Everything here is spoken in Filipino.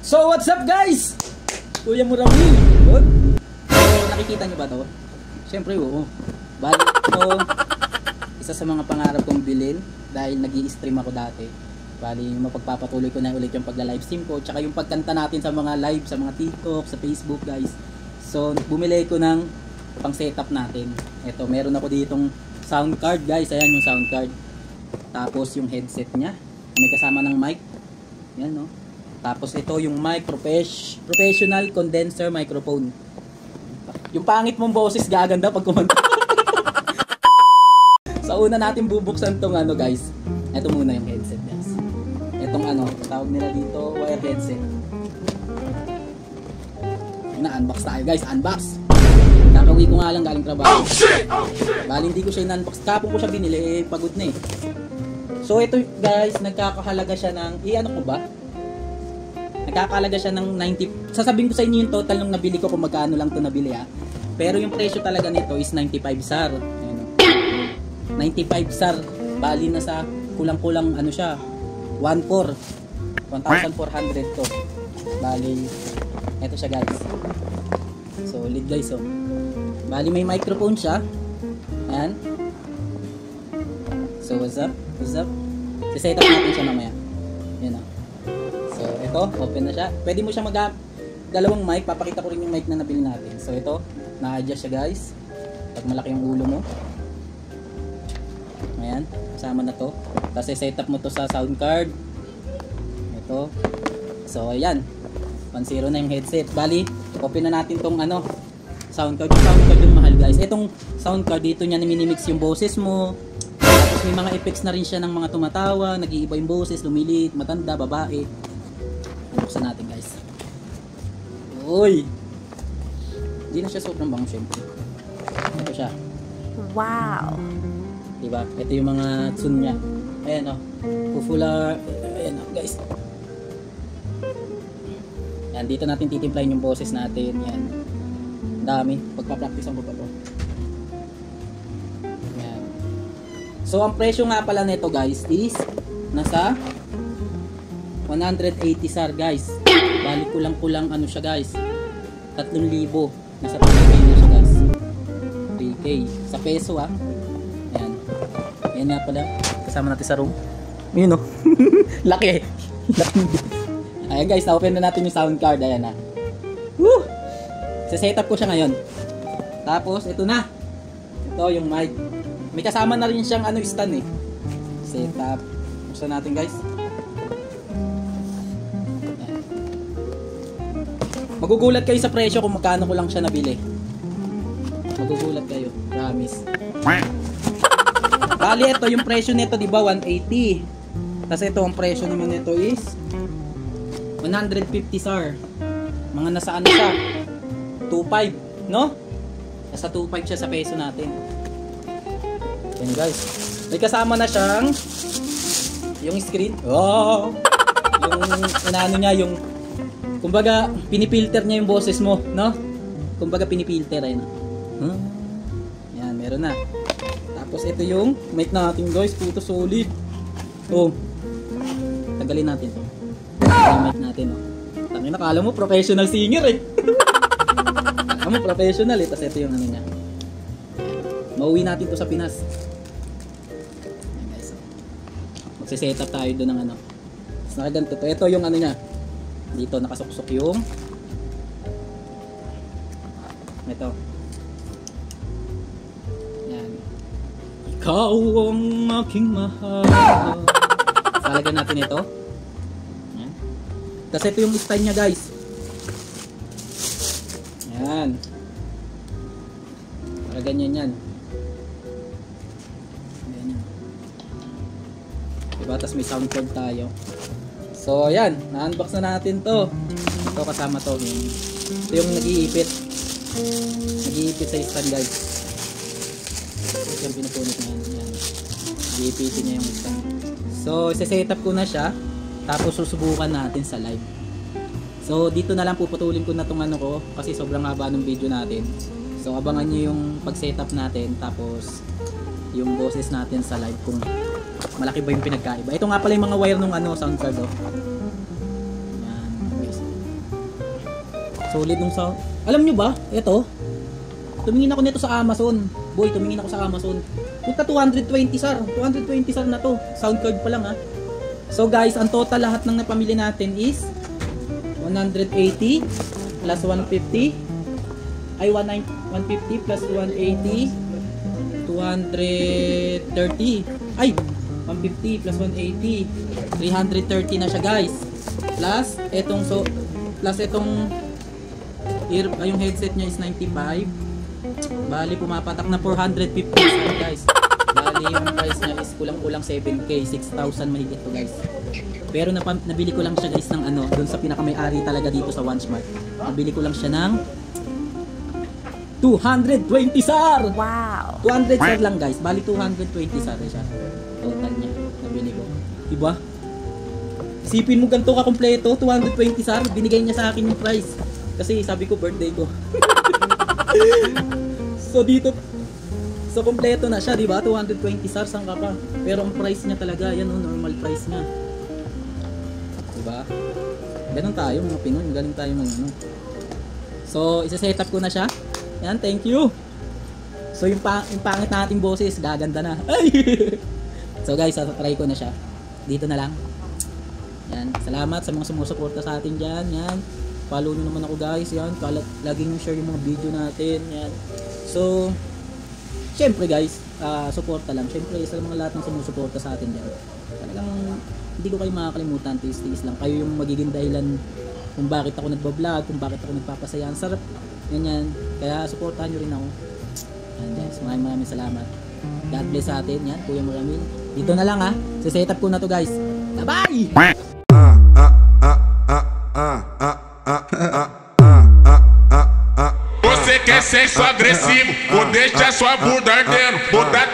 So what's up guys? Kuya Muramil. Good. So nakikita niyo ba to? Siyempre oo. Bali ito isa sa mga pangarap kong bilhin dahil nag-i-stream ako dati. Bali mapagpapatuloy ko na ulit yung pagla-live stream ko tsaka yung pagkanta natin sa mga live, sa mga TikTok, sa Facebook guys. So bumili ko ng pang setup natin. Ito meron ako ditong sound card guys. Ayan yung sound card. Tapos yung headset niya. May kasama ng mic. Yan no. Tapos ito yung mic, professional condenser microphone. Yung pangit mong boses gaganda pag kumanta. Sa una natin bubuksan tong ano guys. Ito muna yung headset guys. Itong ano, tawag nila dito, wire headset. Na-unbox tayo guys, unbox. Kakauwi ko nga lang galing trabaho. Bali hindi ko siya in-unbox. Kapon ko siya binili, pagod na eh. So ito guys, nagkakahalaga siya ng, i-ano ko ba? Nagkakalaga siya ng 90. Sasabihin ko sa inyo yung total nung nabili ko kung magkano lang to nabili ha. Pero yung presyo talaga nito is 95 SAR. Ayan. 95 SAR. Bali na sa kulang-kulang ano siya. 1,400 to. Bali ito siya guys. Solid guys oh. Bali may microphone siya. Ayan. So what's up? What's up? Siset up natin siya mamaya. Ayan oh. So ito, open na siya. Pwede mo siya dalawang mic. Papakita ko rin yung mic na nabili natin. So ito, na-adjust siya guys. Pag malaki yung ulo mo. Ayan, kasama na to. Tapos set up mo to sa sound card. Ito. So ayan, 1.0 na yung headset. Bali, open na natin tong ano, sound card. Yung sound card yung mahal guys. Itong sound card dito niya na minimix yung boses mo. Tapos may mga effects na rin siya ng mga tumatawa, nag-iiba yung boses, lumiliit, matanda, babae. Buksan natin guys. Uy! Hindi na siya sobrang bango syempre. Ito siya. Wow! Diba? Ito yung mga tune niya. Ayan o. Pufula. Ayan o guys. Yan. Dito natin titimplahin yung boses natin. Yan. Dami. Pagpa-practice ang ko pa to. Yan. So ang presyo nga pala nito guys is nasa 180 SAR guys. Balik kulang-kulang ano siya guys. 3,000. Nasa 3K na siya guys. 3K. Sa peso ah. Ayan. Ayan nga pala. Kasama natin sa room. Yun o. Laki. Laki. Ayan guys. Na-open na natin yung sound card. Ayan na. Woo! Sa-setup ko siya ngayon. Tapos ito na. Ito yung mic. May kasama na rin siyang ano stand eh. Setup. Buksan natin guys. Magugulat kayo sa presyo kung magkano ko lang siya nabili. Magugulat kayo, promise. Bali ito yung presyo nito, di ba? 180. Tapos ito ang presyo naman nito is 150 SAR. Mga nasa ano siya? 2.5, no? Nasa 2.5 siya sa peso natin. Yan guys. May kasama na siyang yung screen. Oh! Yung inaano niya, yung kumbaga, pinipilter niya yung boses mo, no? Kumbaga, pinipilter, ayun. Huh? Yan, meron na. Tapos, ito yung mic natin, guys. Puto solid. Oh. Tagalin natin to. Yung mic natin, oh. Tangin, nakala mo, professional singer, eh. Nakala mo, professional, eh. Tapos, ito yung ano niya. Mauwi natin to sa Pinas. Yan, guys. Oh. Magsiset up tayo doon ng ano. Tapos, nakaganto to. Ito yung ano niya. Dito nakasuksok yung ito. Yan. Ikaw ang aking mahal. Talagyan natin ito. Yan. Kasi ito yung style niya guys. Yan. Para ganyan yan. Ganyan. Diba? Tapos may sound card tayo. So ayan, na-unbox na natin to. Ito kasama to. Ito yung nag-iipit. Nag-iipit sa stand guys. Ito yung pinupunit na yan. Nag-iipitin niya yung stand. So isa-set up ko na siya. Tapos susubukan natin sa live. So dito na lang puputulin ko na tong ano ko. Kasi sobrang haba ng video natin. So abangan nyo yung pag-setup natin. Tapos yung boses natin sa live kung malaki ba yung pinagkaiba. Ito nga pala yung mga wire nung ano, sound card oh. Yan, guys. Solid nung sound. Alam nyo ba, ito, tumingin ako nito sa Amazon. Boy, tumingin ako sa Amazon. Puta 220 sar. 220 sar na to. Sound card pa lang ha. So guys, ang total lahat ng napamili natin is 180 plus 150 ay 150 plus 180 230 ay 150 plus 180 330 na siya guys. Plus itong yung headset niya is 95. Bali pumapatak na 450 guys. Bali yung price niya is kulang-kulang 7k, 6,000 mahigit to guys. Pero nabili ko lang siya guys ng ano, doon sa pinaka-may-ari talaga dito sa OneSmart. Nabili ko lang siya ng 220 SAR. Wow. 200 SAR lang guys. Bali 220 SAR siya. Total niya. Nabili ko. Diba? Isipin mo ganito ka kompleto, 220 SAR. Binigay niya sa akin yung price. Kasi sabi ko birthday ko. So dito, so kompleto na siya, di ba? 220 SAR ang ka pa. Pero ang price niya talaga, yan oh, normal price niya. Di ba? Ganun tayo mga Pinoy, galing tayo mga ano. So isa-set up ko na siya. Yan, thank you. So yung pangit nating boses, gaganda na. Ay! So guys, try ko na siya. Dito na lang. Yan, salamat sa mga sumusuporta sa atin diyan. Yan. Follow nyo naman ako guys, yan. Laging share yung mga video natin, yan. So, syempre guys, suporta lang. Syempre, sa mga lahat ng sumusuporta sa atin dyan. Talagang, hindi ko kayo makakalimutan, tiis-tiis lang. Kayo yung magiging dahilan kung bakit ako nagbablog, kung bakit ako nagpapasaya. Ang sarap, ganyan. Kaya, suportahan nyo rin ako. Yan guys, maraming salamat. God bless sa atin, yan, Kuya Maramil. Dito na lang ha, set up ko na to guys. Bye-bye! Você quer sexo agressivo, vou deixar sua bunda ardendo, vou dar